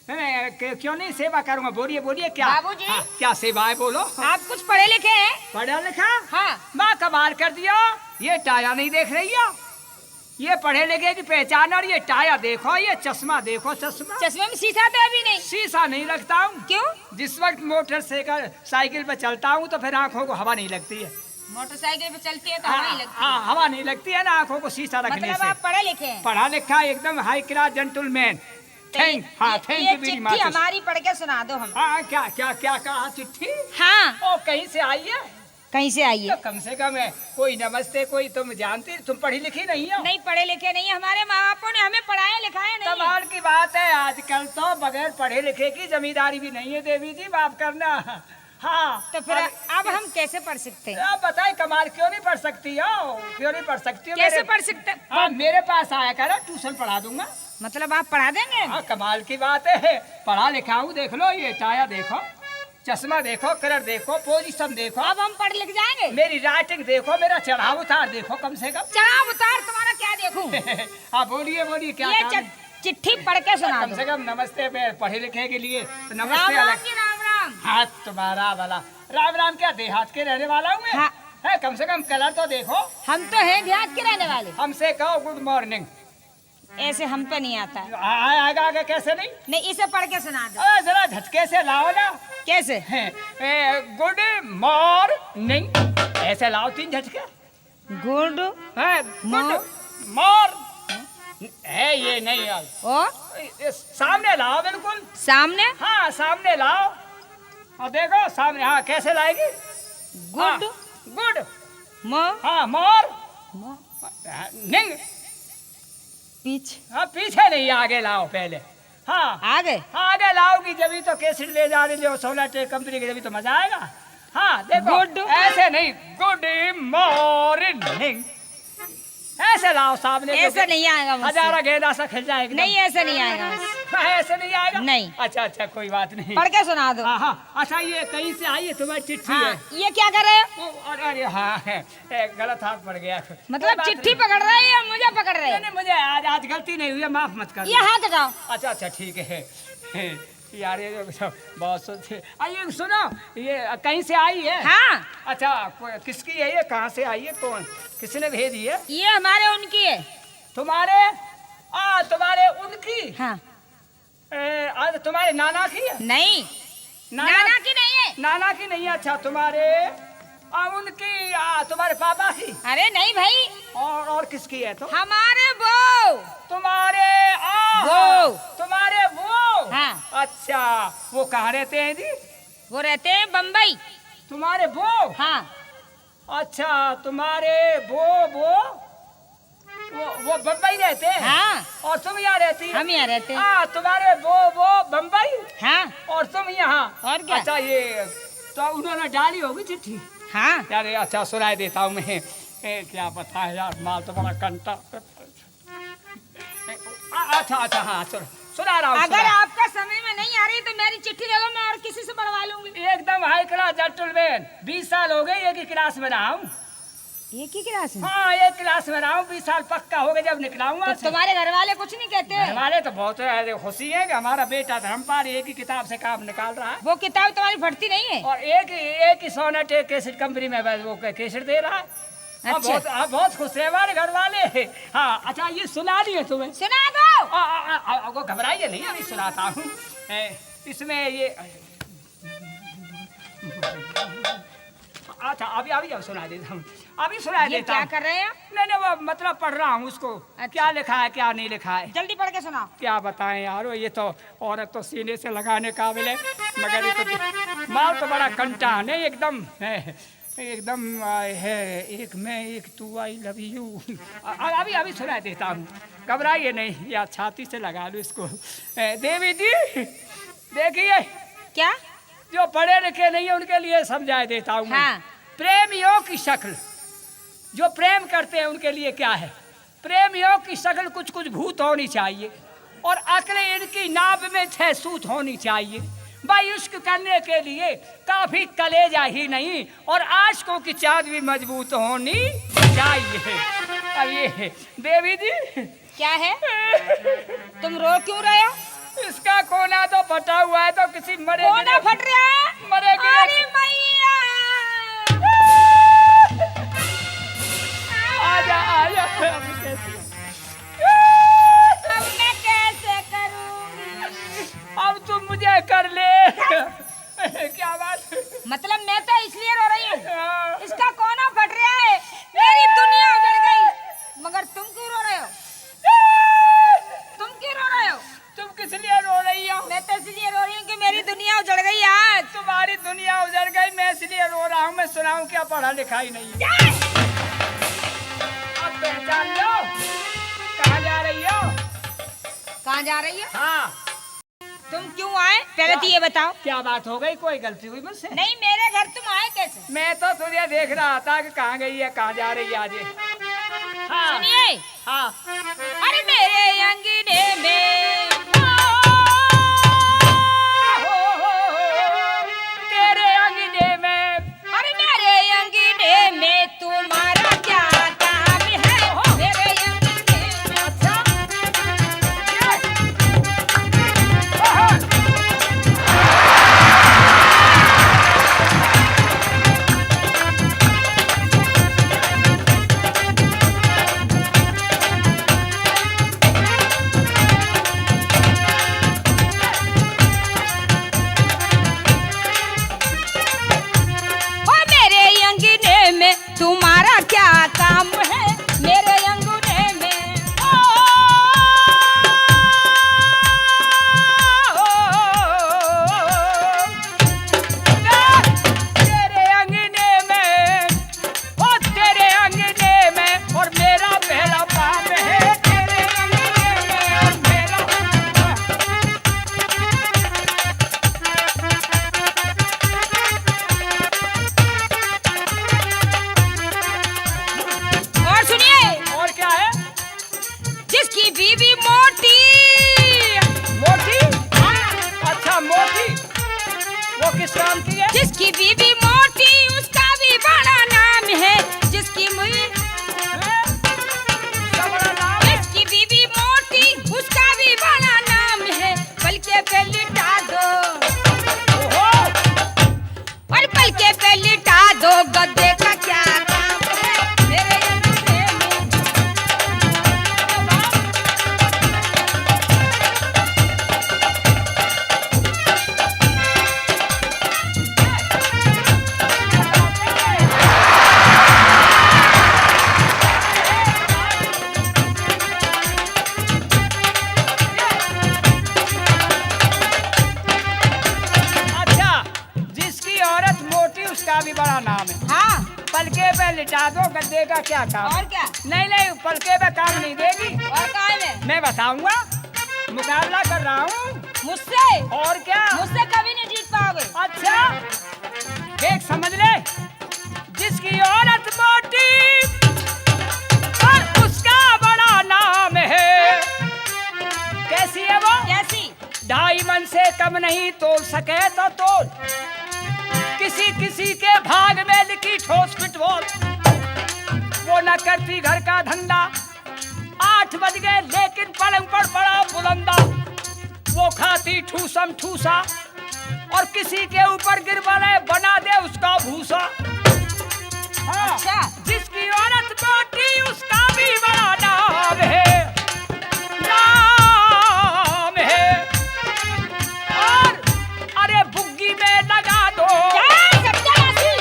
क्यों नहीं सेवा करूंगा, बोलिए बोलिए क्या बाबूजी। हाँ, क्या सेवा है बोलो। आप कुछ पढ़े लिखे हैं? पढ़ा लिखा? हाँ। माँ कमाल कर दिया, ये टाया नहीं देख रही हो? ये पढ़े लिखे की पहचान, और ये टाया देखो, ये चश्मा देखो, चश्मा चश्मे में शीशा तो अभी नहीं। शीशा नहीं लगता हूँ। क्यों? जिस वक्त मोटरसाइकिल पे चलता हूँ तो फिर आंखों को हवा नहीं लगती है। मोटरसाइकिल पे चलती है तो हवा नहीं लगती है। हवा नहीं लगती है ना आंखों को शीशा रखने मतलब से। आप पढ़े लिखे हैं? पढ़ा लिखा एकदम हाई क्लास जेंटलमैन। थैंक ये यू वेरी चिट्ठी मच। हमारी पढ़ के सुना दो हम। हाँ क्या क्या क्या कहा चिट्ठी? हाँ। ओ कहीं से आई है? कहीं से आई है? तो कम से कम है कोई नमस्ते, कोई तुम जानती, तुम पढ़ी लिखी नहीं हो? नहीं पढ़े लिखे नहीं, हमारे माँ बापों ने हमें पढ़ाया लिखाया नहीं। कमाल की बात है, आजकल तो बगैर पढ़े लिखे की जमींदारी भी नहीं है देवी जी, माफ करना। हाँ तो फिर अब हम कैसे पढ़ सकते हैं? आप बताए कमाल क्यों नहीं पढ़ सकती हो? क्यों नहीं पढ़ सकती हो? कैसे पढ़ सकते? हाँ मेरे पास आया करो, ट्यूशन पढ़ा दूंगा। मतलब आप पढ़ा देंगे? हाँ कमाल की बात है, पढ़ा लिखा हूँ। देख लो ये टाया देखो, चश्मा देखो, कलर देखो, पोजीशन देखो। अब हम पढ़ लिख जाएंगे? मेरी राइटिंग देखो, मेरा चढ़ाव उतार देखो कम से कम। चढ़ाव उतार तुम्हारा क्या देखूं? हाँ बोलिए बोलिए क्या ये काम है? चिट्ठी पढ़ के सुना कम दो। से कम नमस्ते पे पढ़े लिखे के लिए तो राम नमस्ते राम अलग। जी, राम राम। हाँ तुम्हारा वाला राम राम, क्या देहात के रहने वाला हूँ मैं? हाँ। है कम से कम कलर तो देखो। हम तो हैं देहात के रहने वाले। हमसे कहो गुड मॉर्निंग। ऐसे हम पे नहीं आता है। आएगा आगे कैसे नहीं? नहीं, इसे पढ़ के सुना दो। जरा झटके से लाओ ना। कैसे? गुड मॉर्निंग, ऐसे लाओ 3 झटके। गुड गुड मॉर है ये नहीं यार। और सामने लाओ बिल्कुल सामने। हाँ सामने लाओ और देखो सामने। हाँ कैसे लाएगी? गुड गुड मो हाँ मोर निंग। पीछे। हाँ पीछे नहीं, आगे लाओ पहले। हाँ आगे। आगे लाओगी जब तो केसरी ले जा रही हो सोलर टेक कंपनी की, जब तो मजा आएगा। हाँ देखो गुड ऐसे नहीं, गुड मॉर्निंग ऐसे लाओ सामने। ऐसे नहीं आएगा मुझसे। हजारा गेंदा सा खिल जाएगा। नहीं ऐसे नहीं आएगा मुझसे। ऐसे नहीं आएगा? नहीं। अच्छा अच्छा कोई बात नहीं। पढ़ के सुना दो। हाँ हाँ अच्छा ये कहीं से आई है तुम्हारी चिट्ठी? हाँ, है ये क्या कर रहे हो? अरे हाँ है, गलत हाथ पड़ गया। मतलब चिट्ठी पकड़ रहे हैं या मुझे पकड़ रहे नहीं हैं? नहीं, मुझे आज गलती नहीं हुई है, माफ मत कर। ये हाथ हटाओ। अच्छा अच्छा ठीक है यार, ये बहुत सोचे। ये सुनो, ये कहीं से आई है? हाँ। अच्छा किसकी है ये, कहाँ से आई है, कौन किसने भेजी है? ये हमारे उनकी है। तुम्हारे तुम्हारे उनकी? हाँ। तुम्हारे नाना की है? नहीं, नाना की नहीं है। नाना की नहीं है। अच्छा तुम्हारे उनकी तुम्हारे पापा की? अरे नहीं भाई। और किसकी है? तो हमारे वो। तुम्हारे वो। तुम्हारे वो? हाँ। अच्छा वो कहाँ रहते हैं जी? वो रहते हैं बम्बई। तुम्हारे वो? हाँ। अच्छा तुम्हारे वो बम्बई रहते हैं? हाँ। और तुम यहाँ रहती है? हम यहाँ रहते हैं। तुम्हारे वो बम्बई हाँ। और तुम यहाँ? और क्या? अच्छा ये तो उन्होंने डाली होगी चिट्ठी। हाँ। यार अच्छा सुनाई देता हूँ मैं। क्या पता है यार, माल तो बड़ा कंटा। अच्छा हाँ सुना रहा हूँ। अगर आपका समय में नहीं आ रही तो मेरी चिट्ठी दे दो, मैं और किसी से बढ़वा लूंगी। एकदम हाई क्लास जेंटलमैन। 20 साल हो गए एक ही क्लास में रहा हूँ। एक ही क्लास में? हाँ एक क्लास में रहा हूँ, 20 साल पक्का हो गए जब निकलाऊंगा। तो तुम्हारे घर वाले कुछ नहीं कहते? हमारे तो बहुत खुशी है कि हमारा बेटा धर्मपाल एक ही किताब से काम निकाल रहा है। वो किताब तुम्हारी फटती नहीं है? और एक ही सोनेट कैसेट कंपनी में वो कैसेट दे रहा है। अच्छा। बहुत खुश है हमारे घर वाले। हाँ अच्छा ये सुना दिए तुम्हें? सुना दो। घबराइए नहीं, अभी सुनाता हूँ। इसमें ये अच्छा अभी सुना देता हूँ, अभी सुना देता हूँ। क्या कर रहे हैं? नहीं वो मतलब पढ़ रहा हूँ उसको। अच्छा। क्या लिखा है क्या नहीं लिखा है? जल्दी पढ़ के सुनाओ। क्या बताएं यार, ये तो औरत तो सीने से लगाने काबिल है, मगर ये तो माल तो बड़ा कंटा नहीं एकदम है, एकदम है। एक मैं एक तू, आई लव यू। अभी सुना देता हूँ, घबराइए नहीं, या छाती से लगा लूँ इसको। देवी जी देखिए, क्या? जो पढ़े लिखे नहीं है उनके लिए समझा देता हूँ। हाँ। प्रेमियों की शक्ल, जो प्रेम करते हैं उनके लिए क्या है? प्रेमियों की शक्ल कुछ कुछ भूत होनी चाहिए, और अकलें इनकी नाभ में 6 सूत होनी चाहिए। भाई इश्क करने के लिए काफी कलेजा ही नहीं, और आशिकों की चाँद भी मजबूत होनी चाहिए। अब ये देवी जी क्या है? तुम रो क्यों रहे हो? इसका कोना तो फटा हुआ है तो किसी मरे कोना फट रहा है। मरे गिरे अरे मैया आजा आजा अब कैसे अब मैं कैसे करूं? अब तुम मुझे कर ले क्या बात मतलब मैं तो इसलिए रो रही हूँ, हाँ। इसका कोना फट रहा है, मेरी दुनिया उजड़ गई, मगर तुम क्यों रो रहे हो? तुम क्यों रो रहे हो? तुम किस लिए रो रही हो? मैं तो इसलिए रो रही हूँ कि मेरी दुनिया उजड़ गई आज। तुम्हारी दुनिया उजड़ गई, मैं इसलिए रो रहा हूँ। मैं सुनाऊं क्या, पढ़ा लिखा ही नहीं है। अब पहचान लो कहाँ जा रही हो। कहाँ जा रही हो? हाँ तुम क्यों आए पहले तो ये बताओ। क्या बात हो गई, कोई गलती हुई मुझसे? नहीं, मेरे घर तुम आए कैसे? मैं तो तुझे देख रहा था कि कहाँ गई है, कहाँ जा रही है आज ये। हाँ सुनिए, हाँ अरे मेरे अंगने में तेरे अंगने में, अरे मेरे अंगने में तुम्हारा क्या काम है? मेरे अंगने में अच्छा ओ मेरे अंगने में तुम्हारा क्या काम है? मेरे अंगने में तेरे अंगने में, ओ तेरे अंगने में और मेरा पहला पाप है। तेरे अंगने में और मेरा और सुनिए, और क्या है? जिसकी बीवी मोटी, मोटी? अच्छा मोटी, वो किस काम की है? जिसकी बीवी मोटी उसका भी बड़ा नाम है। जिसकी क्या बड़ा नाम है? जिसकी बीवी मोटी उसका भी बड़ा नाम है। पलके पे लिटा दो, ओहो, और पलके पे लिटा दो, गद्दे का क्या काम है? मेरे अंगने में अच्छा, जिसकी औरत मोटी उसका भी बड़ा नाम है। हाँ, पलके पे लिटा दो, गद्दे का क्या काम है? और क्या? नहीं नहीं, पलके पे काम नहीं देगी। और काम है मैं बताऊंगा, मुकाबला कर रहा हूँ। मुझसे। और क्या? मुझसे कभी नहीं जीत पाओगे। अच्छा देख समझ ले, जिसकी औरत मोटी और उसका बड़ा नाम है। कैसी है वो? कैसी? 2.5 मन से कम नहीं तोल सके तो तोल, किसी किसी के भाग में लिखी ठोस पिटबॉल। वो न करती घर का धंधा, 8 बज गए लेकिन पलंग पर पड़ा बुलंदा। वो खाती ठूसम ठूसा और किसी के ऊपर गिर पड़े बना दे उसका भूसा। हाँ, अच्छा। जिसकी औरत मोटी उसका भी बड़ा नाम है, नाम है। और अरे बुग्गी में लगा दो। क्या सत्यानाशी?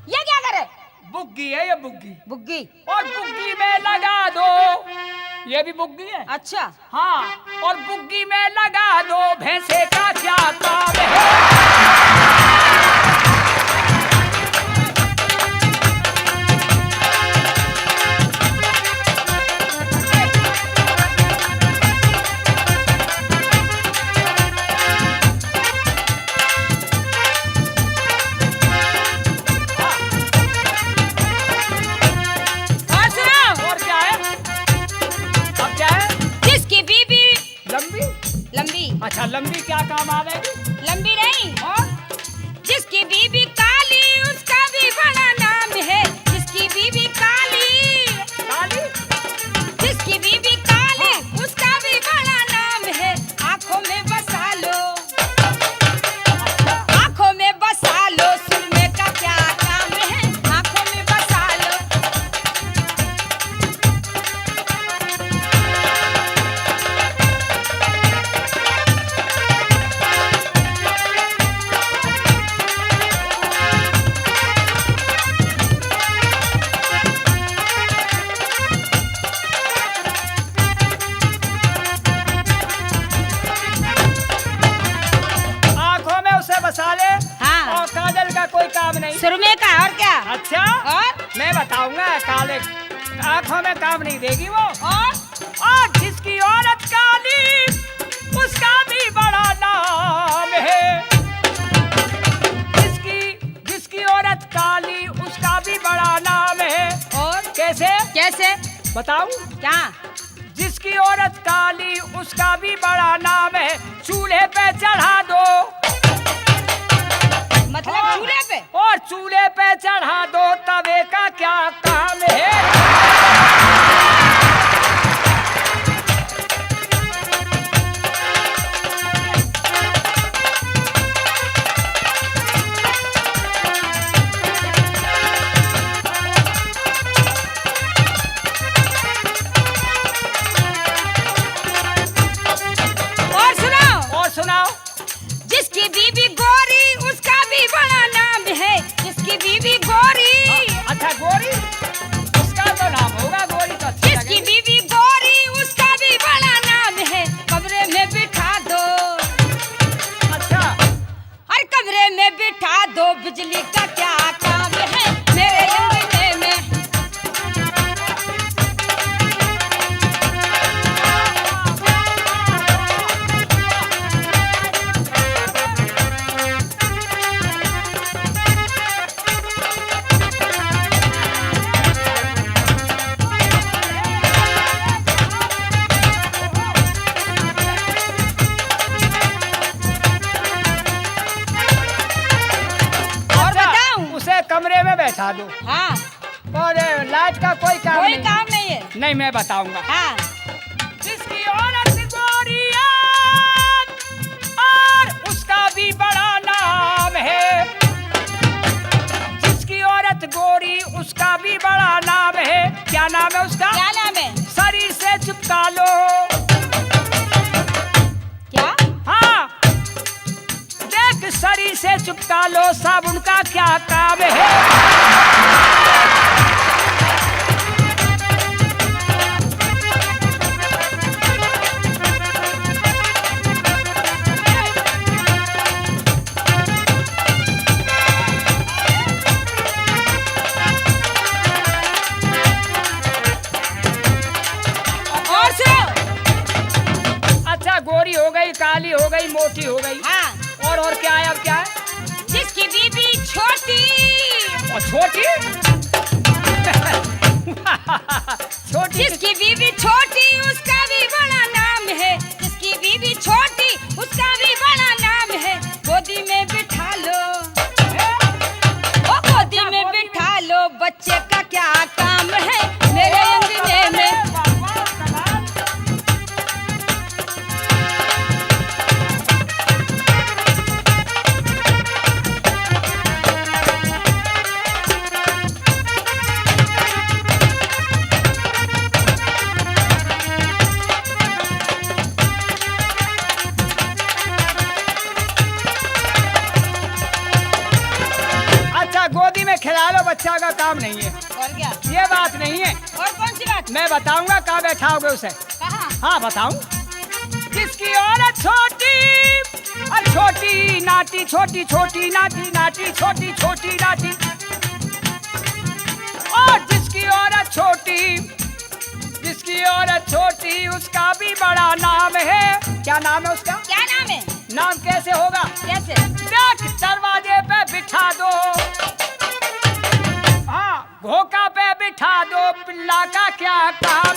ये क्या करे? बुग्गी है ये, बुग्गी। बुग्गी। और बुग्गी में लगा दो, ये भी बुग्गी है। अच्छा, हाँ, और बुग्गी में लगा दो, भैंसे का क्या काम है? और सुनो, और क्या है? अब क्या है? जिसकी बीवी लंबी? लंबी, अच्छा लंबी क्या काम आवेगी? लंबी नहीं, और जिसकी बीवी काली उसका भी बड़ा नाम है। जिसकी बीवी काली, काली? जिसकी बीवी काली उसका भी बड़ा नाम है। आंखों में बसा लो, सुरमे का और क्या? अच्छा और मैं बताऊंगा, काले आंखों में काम नहीं देगी वो। और जिसकी औरत काली उसका भी बड़ा नाम है। जिसकी औरत काली उसका भी बड़ा नाम है। और कैसे कैसे बताऊं? क्या? जिसकी औरत काली उसका भी बड़ा नाम है। चूल्हे पे चढ़ा दो, मतलब चूल्हे पे? और चूल्हे पे चढ़ा दो, तवे का क्या काम है। और सुनाओ। जिसकी बीबी गोरी उसका भी बड़ा नाम है। जिसकी बीबी गोरी, अच्छा गोरी, उसका तो नाम होगा गोरी तो अच्छी जिसकी लगेगी। बीबी गोरी उसका भी बड़ा नाम है। कमरे में बिठा दो, अच्छा हर कमरे में बिठा दो, बिजली का क्या काम है मेरे अंगने में। और बताऊं? उसे कमरे में बैठा दो, हाँ, और लाइट का कोई काम कोई नहीं। काम नहीं है। नहीं, मैं बताऊंगा। हाँ, जिसकी औरत गोरी और उसका भी बड़ा नाम है। जिसकी औरत गोरी उसका भी बड़ा नाम है। क्या नाम है उसका? क्या नाम है? शरीर से चिपका लो। क्या? हाँ, देख शरीर से चिपका लो, साबुन का क्या काम है। और सुनो। अच्छा, गोरी हो गई, काली हो गई, मोटी हो गई, हाँ, और क्या है? अब क्या है? जिसकी बीबी छोटी, और छोटी छोटी जिसकी बीबी छोटी उसका भी बड़ा नाम है। जिसकी बीबी छोटी उसका भी बड़ा नाम है। गोदी में बिठा लो, ओ गोदी में बिठा लो, बच्चे का क्या काम है मेरे अंगने में। अच्छा, गोदी में खिला लो, बच्चा का काम नहीं है। और क्या? ये बात नहीं है। और कौन सी बात? मैं बताऊंगा कहाँ बैठाओगे उसे। कहाँ? हाँ बताऊं। जिसकी औरत छोटी और छोटी नाटी, छोटी छोटी नाटी, नाटी छोटी छोटी नाटी, और जिसकी औरत छोटी उसका भी बड़ा नाम है। क्या नाम है उसका? क्या नाम है? नाम कैसे होगा? कैसे? देख, दरवाजे पे बिठा दो, हाँ, घोका पे बिठा दो, पिल्ला का क्या काम।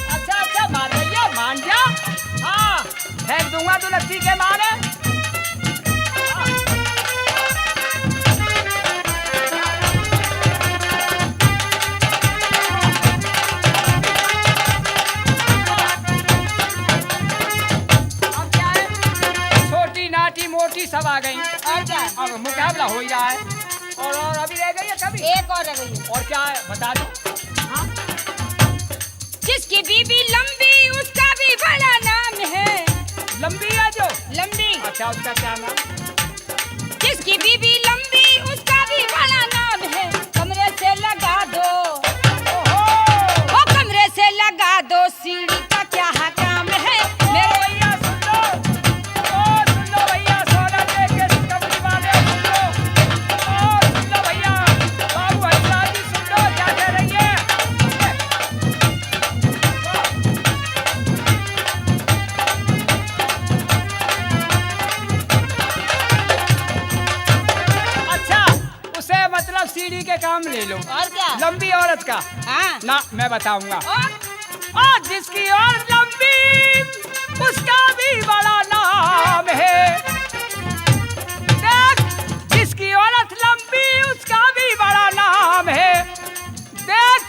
अच्छा, मान भैया, मान जा। हाँ, फेंक दूंगा तो लत्ती के मारे। मोटी सब आ गई, और क्या? अब मुकाबला हो ही रहा है। और अभी रह गई है कभी? एक और रह गई है। और क्या है बता दो। हाँ? जिसकी बीबी लंबी उसका भी बड़ा नाम है। लंबी है जो? लंबी। अच्छा, उसका क्या नाम? जिसकी बीबी लंबी उसका भी बड़ा नाम है। कमरे से लगा दो, ओ कमरे से लगा दो, सीढ़ी का क्या काम है मेरे। भैया सुन लो, औरत का हाँ ना मैं बताऊंगा। और जिसकी औरत लंबी उसका भी बड़ा नाम है। देख जिसकी औरत लंबी उसका भी बड़ा नाम है। देख